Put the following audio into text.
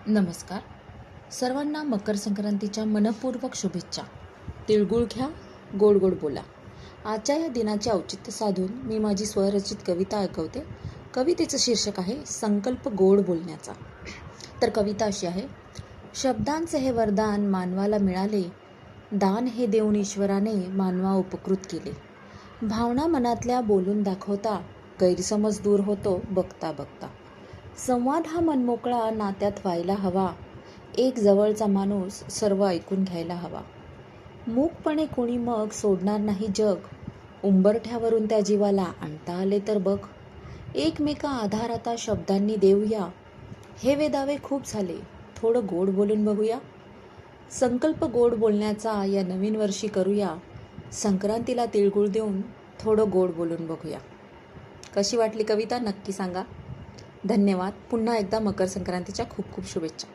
नमस्कार. सर्वांना मकर संक्रांतीच्या मनपूर्वक शुभेच्छा. तिळगुळ घ्या, गोड गोड बोला. आजच्या या दिनाचे औचित्य साधून मी माझी स्वरचित कविता ऐकवते. कवितेचं शीर्षक आहे संकल्प गोड बोलण्याचा. तर कविता अशी आहे. शब्दांचे हे वरदान मानवाला मिळाले, दान हे देऊन ईश्वराने मानवा उपकृत केले. भावना मनातल्या बोलून दाखवता, गैरसमज दूर होतो बघता बघता. संवाद हा मनमोकळा नात्यात व्हायला हवा, एक जवळचा माणूस सर्व ऐकून घ्यायला हवा. मूकपणे कोणी मग सोडणार नाही जग, उंबरठ्यावरून त्या जीवाला आणता आले तर बघ. एकमेका आधार आता शब्दांनी देऊया, हे वेदावे खूप झाले, थोडं गोड बोलून बघूया. संकल्प गोड बोलण्याचा या नवीन वर्षी करूया, संक्रांतीला तिळगुळ देऊन थोडं गोड बोलून बघूया. कशी वाटली कविता नक्की सांगा. धन्यवाद. पुन्हा एकदा मकर संक्रांतीच्या खूप खूप शुभेच्छा.